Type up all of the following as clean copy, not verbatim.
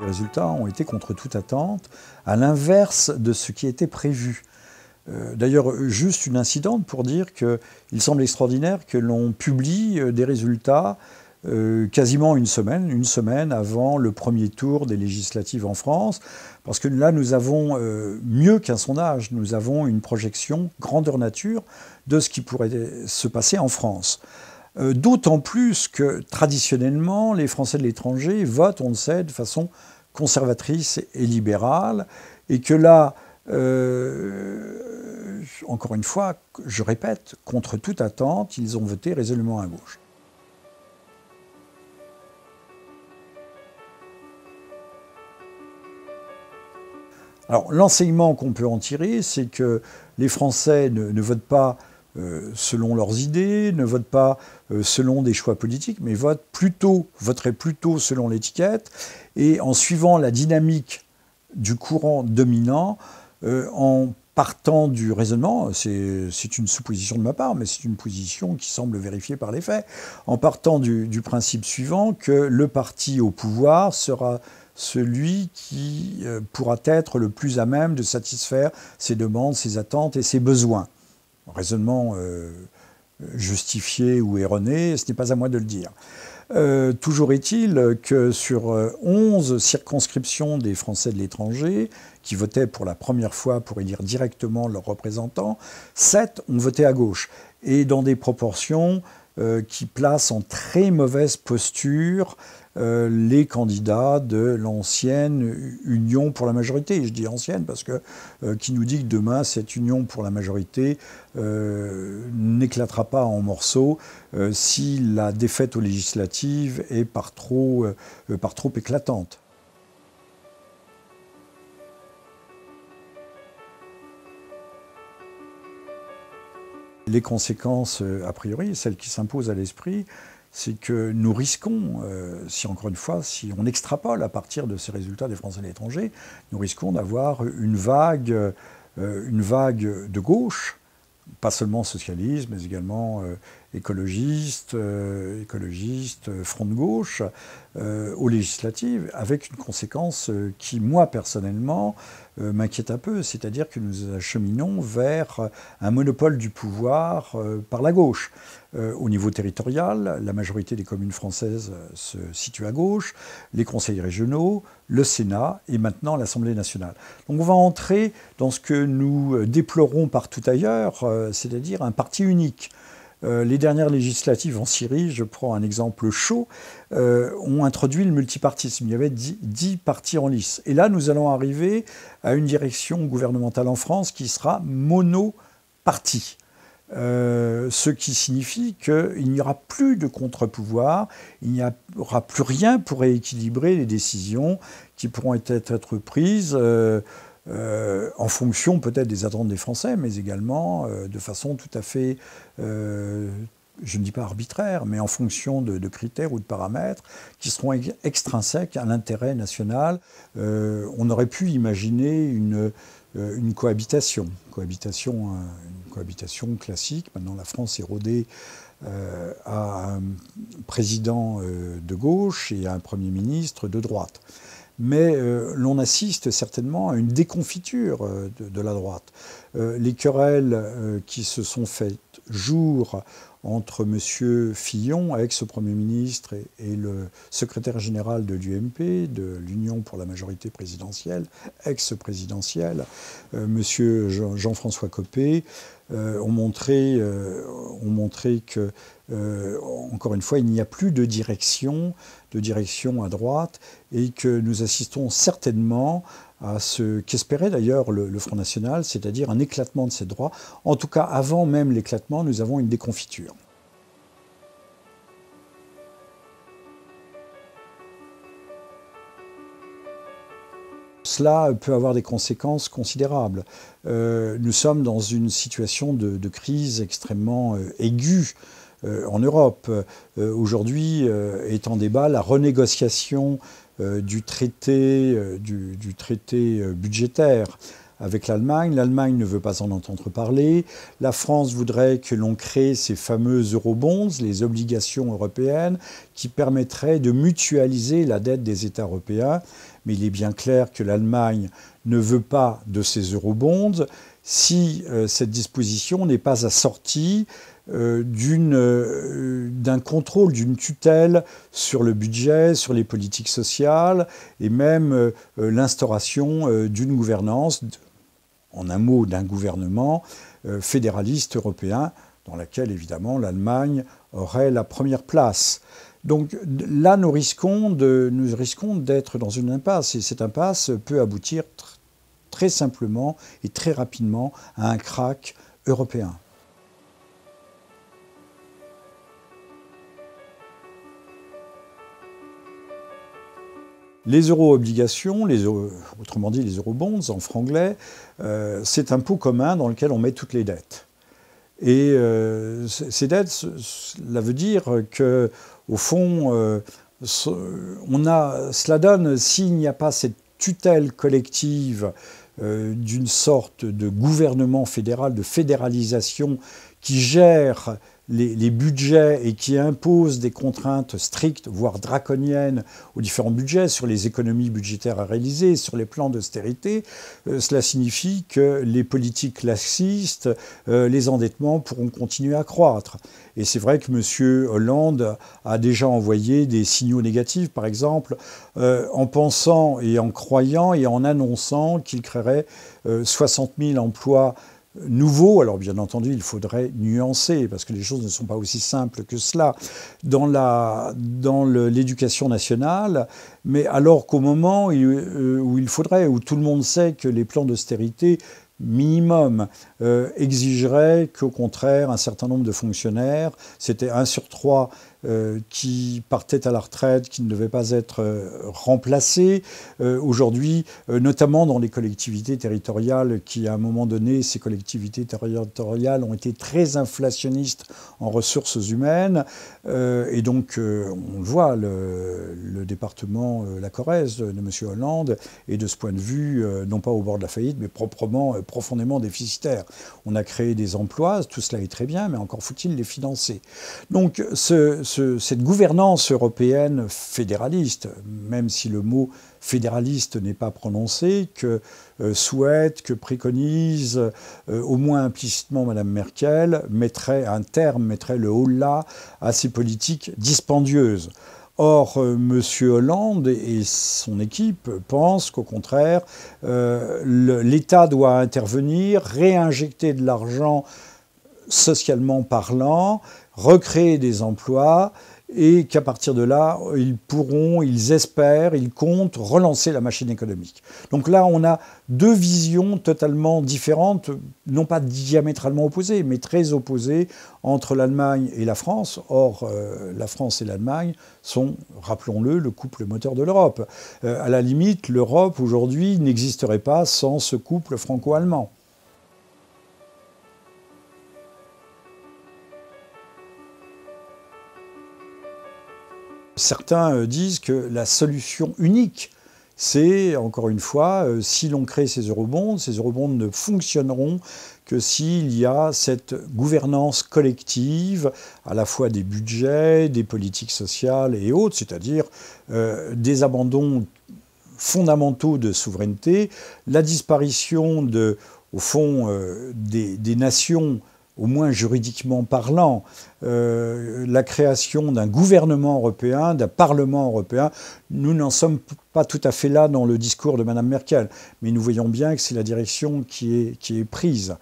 Les résultats ont été contre toute attente, à l'inverse de ce qui était prévu. D'ailleurs, juste une incidente pour dire qu'il semble extraordinaire que l'on publie des résultats quasiment une semaine avant le premier tour des législatives en France, parce que là, nous avons mieux qu'un sondage, nous avons une projection grandeur nature de ce qui pourrait se passer en France. D'autant plus que, traditionnellement, les Français de l'étranger votent, on le sait, de façon conservatrice et libérale, et que là, encore une fois, je répète, contre toute attente, ils ont voté résolument à gauche. Alors, l'enseignement qu'on peut en tirer, c'est que les Français ne votent pas selon leurs idées, ne votent pas selon des choix politiques, mais voteraient plutôt selon l'étiquette, et en suivant la dynamique du courant dominant, en partant du raisonnement, c'est une supposition de ma part, mais c'est une position qui semble vérifiée par les faits, en partant du principe suivant que le parti au pouvoir sera celui qui pourra être le plus à même de satisfaire ses demandes, ses attentes et ses besoins. Raisonnement justifié ou erroné, ce n'est pas à moi de le dire. Toujours est-il que sur 11 circonscriptions des Français de l'étranger, qui votaient pour la première fois pour élire directement leurs représentants, 7 ont voté à gauche, et dans des proportions qui placent en très mauvaise posture les candidats de l'ancienne Union pour la majorité. Je dis ancienne parce que qui nous dit que demain, cette Union pour la majorité n'éclatera pas en morceaux si la défaite aux législatives est par trop éclatante. Les conséquences, a priori, celles qui s'imposent à l'esprit, c'est que nous risquons, si on extrapole à partir de ces résultats des Français de l'étranger, nous risquons d'avoir une vague de gauche, pas seulement socialiste, mais également écologiste, front de gauche, aux législatives, avec une conséquence qui, moi, personnellement, m'inquiète un peu, c'est-à-dire que nous acheminons vers un monopole du pouvoir par la gauche. Au niveau territorial, la majorité des communes françaises se situe à gauche, les conseils régionaux, le Sénat et maintenant l'Assemblée nationale. Donc on va entrer dans ce que nous déplorons partout ailleurs, c'est-à-dire un parti unique. Les dernières législatives en Syrie, je prends un exemple chaud, ont introduit le multipartisme. Il y avait 10 partis en lice. Et là, nous allons arriver à une direction gouvernementale en France qui sera monoparti. Ce qui signifie qu'il n'y aura plus de contre-pouvoir, il n'y aura plus rien pour rééquilibrer les décisions qui pourront être prises en fonction peut-être des attentes des Français, mais également de façon tout à fait, je ne dis pas arbitraire, mais en fonction de critères ou de paramètres qui seront extrinsèques à l'intérêt national. On aurait pu imaginer une cohabitation classique. Maintenant, la France est rodée à un président de gauche et à un Premier ministre de droite. Mais l'on assiste certainement à une déconfiture de la droite. Les querelles qui se sont faites jour entre M. Fillon, ex-Premier ministre, et le secrétaire général de l'UMP, de l'Union pour la majorité présidentielle, ex-présidentielle, M. Jean-François Copé, ont montré que, encore une fois, il n'y a plus de direction à droite, et que nous assistons certainement à ce qu'espérait d'ailleurs le Front National, c'est-à-dire un éclatement de ces droits. En tout cas, avant même l'éclatement, nous avons une déconfiture. Cela peut avoir des conséquences considérables. Nous sommes dans une situation de crise extrêmement aiguë en Europe. Aujourd'hui est en débat la renégociation du traité budgétaire avec l'Allemagne. L'Allemagne ne veut pas en entendre parler. La France voudrait que l'on crée ces fameux eurobonds, les obligations européennes, qui permettraient de mutualiser la dette des États européens. Mais il est bien clair que l'Allemagne ne veut pas de ces eurobonds si cette disposition n'est pas assortie d'un contrôle, d'une tutelle sur le budget, sur les politiques sociales et même l'instauration d'une gouvernance, en un mot d'un gouvernement fédéraliste européen dans laquelle évidemment l'Allemagne aurait la première place. Donc là, nous risquons d'être dans une impasse et cette impasse peut aboutir très simplement et très rapidement à un krach européen. Les euro-obligations, autrement dit les eurobonds en franglais, c'est un pot commun dans lequel on met toutes les dettes. Et ces dettes, cela veut dire que, au fond, cela donne, s'il n'y a pas cette tutelle collective d'une sorte de gouvernement fédéral, de fédéralisation qui gère les budgets et qui impose des contraintes strictes, voire draconiennes, aux différents budgets, sur les économies budgétaires à réaliser, sur les plans d'austérité, cela signifie que les politiques laxistes, les endettements pourront continuer à croître. Et c'est vrai que M. Hollande a déjà envoyé des signaux négatifs, par exemple, en pensant et en croyant et en annonçant qu'il créerait 60 000 emplois nouveau. Alors bien entendu, il faudrait nuancer, parce que les choses ne sont pas aussi simples que cela dans l'éducation nationale, mais alors qu'au moment où où tout le monde sait que les plans d'austérité minimum exigerait qu'au contraire un certain nombre de fonctionnaires, c'était 1 sur 3 qui partaient à la retraite, qui ne devaient pas être remplacés. Aujourd'hui, notamment dans les collectivités territoriales, qui à un moment donné, ces collectivités territoriales ont été très inflationnistes en ressources humaines. Et donc, on le voit, le département, la Corrèze de M. Hollande est de ce point de vue, non pas au bord de la faillite, mais profondément déficitaire. On a créé des emplois, tout cela est très bien, mais encore faut-il les financer. Donc cette gouvernance européenne fédéraliste, même si le mot fédéraliste n'est pas prononcé, que souhaite, que préconise, au moins implicitement Mme Merkel, mettrait le holà à ces politiques dispendieuses. Or, M. Hollande et son équipe pensent qu'au contraire, l'État doit intervenir, réinjecter de l'argent socialement parlant, recréer des emplois, et qu'à partir de là, ils espèrent, ils comptent relancer la machine économique. Donc là, on a deux visions totalement différentes, non pas diamétralement opposées, mais très opposées entre l'Allemagne et la France. Or, la France et l'Allemagne sont, rappelons-le, le couple moteur de l'Europe. À la limite, l'Europe, aujourd'hui, n'existerait pas sans ce couple franco-allemand. Certains disent que la solution unique, c'est, encore une fois, si l'on crée ces eurobonds ne fonctionneront que s'il y a cette gouvernance collective, à la fois des budgets, des politiques sociales et autres, c'est-à-dire des abandons fondamentaux de souveraineté, la disparition au fond, des nations, au moins juridiquement parlant, la création d'un gouvernement européen, d'un Parlement européen. Nous n'en sommes pas tout à fait là dans le discours de Mme Merkel, mais nous voyons bien que c'est la direction qui est prise.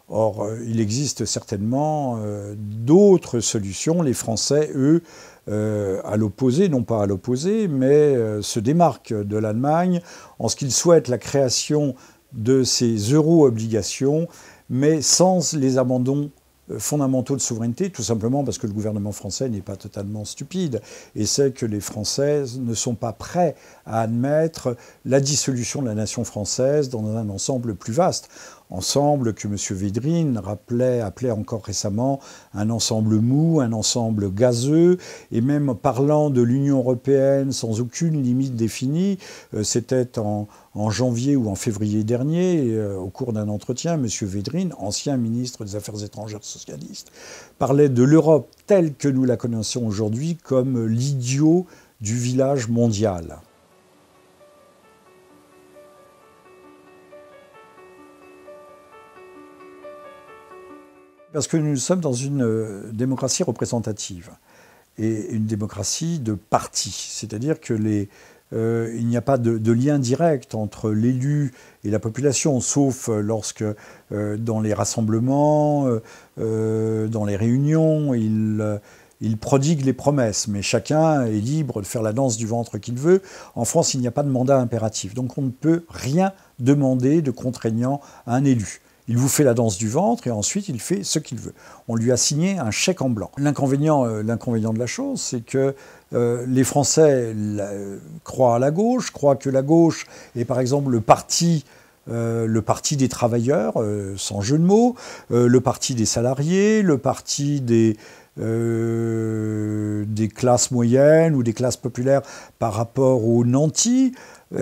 Or, il existe certainement d'autres solutions. Les Français, eux, à l'opposé, non pas à l'opposé, mais se démarquent de l'Allemagne en ce qu'ils souhaitent la création de ces euro-obligations, mais sans les abandons fondamentaux de souveraineté, tout simplement parce que le gouvernement français n'est pas totalement stupide et sait que les Français ne sont pas prêts à admettre la dissolution de la nation française dans un ensemble plus vaste. ensemble que M. Védrine appelait encore récemment un ensemble mou, un ensemble gazeux, et même parlant de l'Union européenne sans aucune limite définie, c'était en janvier ou en février dernier, au cours d'un entretien, M. Védrine, ancien ministre des Affaires étrangères socialiste, parlait de l'Europe telle que nous la connaissons aujourd'hui comme l'idiot du village mondial. Parce que nous sommes dans une démocratie représentative et une démocratie de parti. C'est-à-dire que il n'y a pas de lien direct entre l'élu et la population, sauf lorsque, dans les rassemblements, dans les réunions, il prodigue les promesses. Mais chacun est libre de faire la danse du ventre qu'il veut. En France, il n'y a pas de mandat impératif. Donc on ne peut rien demander de contraignant à un élu. Il vous fait la danse du ventre et ensuite il fait ce qu'il veut. On lui a signé un chèque en blanc. L'inconvénient de la chose, c'est que les Français croient à la gauche, croient que la gauche est par exemple le parti des travailleurs, sans jeu de mots, le parti des salariés, le parti des classes moyennes ou des classes populaires par rapport aux nantis.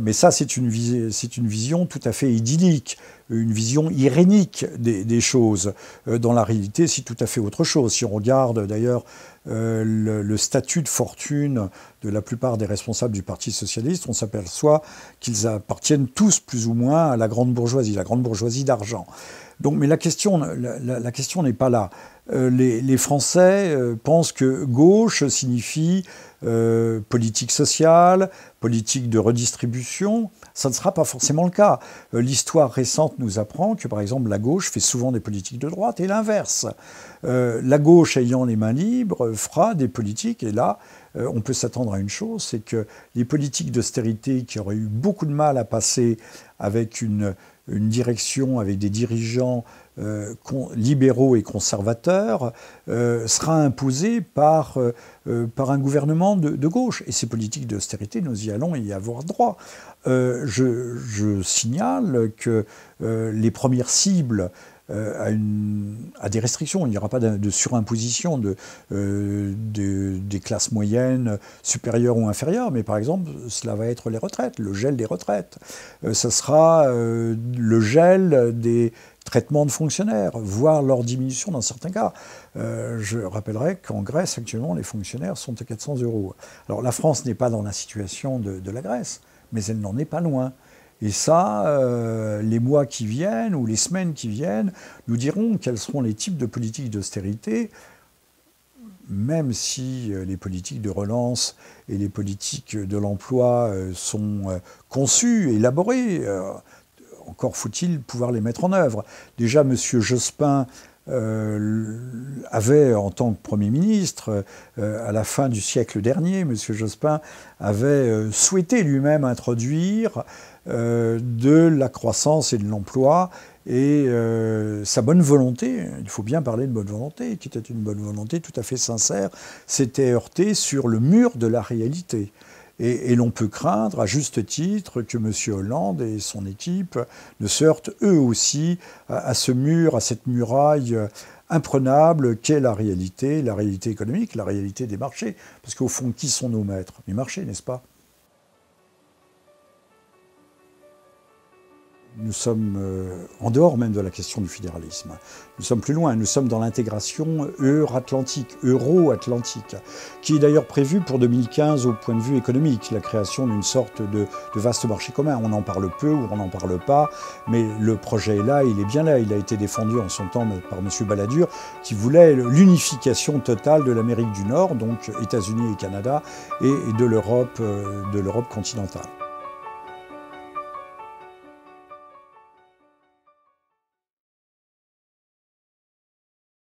Mais ça, c'est une vision tout à fait idyllique, une vision irénique des choses. Dans la réalité, c'est tout à fait autre chose. Si on regarde d'ailleurs le statut de fortune de la plupart des responsables du Parti socialiste, on s'aperçoit qu'ils appartiennent tous plus ou moins à la grande bourgeoisie d'argent. Donc, mais la question n'est pas là. Les Français pensent que gauche signifie politique sociale, politique de redistribution. Ça ne sera pas forcément le cas. L'histoire récente nous apprend que, par exemple, la gauche fait souvent des politiques de droite et l'inverse. La gauche, ayant les mains libres, fera des politiques, et là, on peut s'attendre à une chose, c'est que les politiques d'austérité qui auraient eu beaucoup de mal à passer avec une direction, avec des dirigeants libéraux et conservateurs, sera imposée par un gouvernement de gauche. Et ces politiques d'austérité, nous y allons y avoir droit. Je signale que les premières cibles à des restrictions. Il n'y aura pas de surimposition des classes moyennes supérieures ou inférieures, mais par exemple, cela va être les retraites, le gel des retraites. Ça sera le gel des traitements de fonctionnaires, voire leur diminution dans certains cas. Je rappellerai qu'en Grèce, actuellement, les fonctionnaires sont à 400 €. Alors la France n'est pas dans la situation de la Grèce, mais elle n'en est pas loin. Et ça, les mois qui viennent ou les semaines qui viennent nous diront quels seront les types de politiques d'austérité, même si les politiques de relance et les politiques de l'emploi sont conçues, élaborées. Encore faut-il pouvoir les mettre en œuvre. Déjà, M. Jospin avait, en tant que Premier ministre, à la fin du siècle dernier, M. Jospin avait souhaité lui-même introduire de la croissance et de l'emploi, et sa bonne volonté, il faut bien parler de bonne volonté, qui était une bonne volonté tout à fait sincère, s'était heurtée sur le mur de la réalité. Et l'on peut craindre, à juste titre, que M. Hollande et son équipe ne se heurtent eux aussi à ce mur, à cette muraille imprenable qu'est la réalité économique, la réalité des marchés. Parce qu'au fond, qui sont nos maîtres? Les marchés, n'est-ce pas? Nous sommes en dehors même de la question du fédéralisme. Nous sommes plus loin, nous sommes dans l'intégration euro-atlantique, qui est d'ailleurs prévue pour 2015 au point de vue économique, la création d'une sorte de vaste marché commun. On en parle peu ou on n'en parle pas, mais le projet est là, il est bien là. Il a été défendu en son temps par M. Balladur, qui voulait l'unification totale de l'Amérique du Nord, donc États-Unis et Canada, et de l'Europe continentale.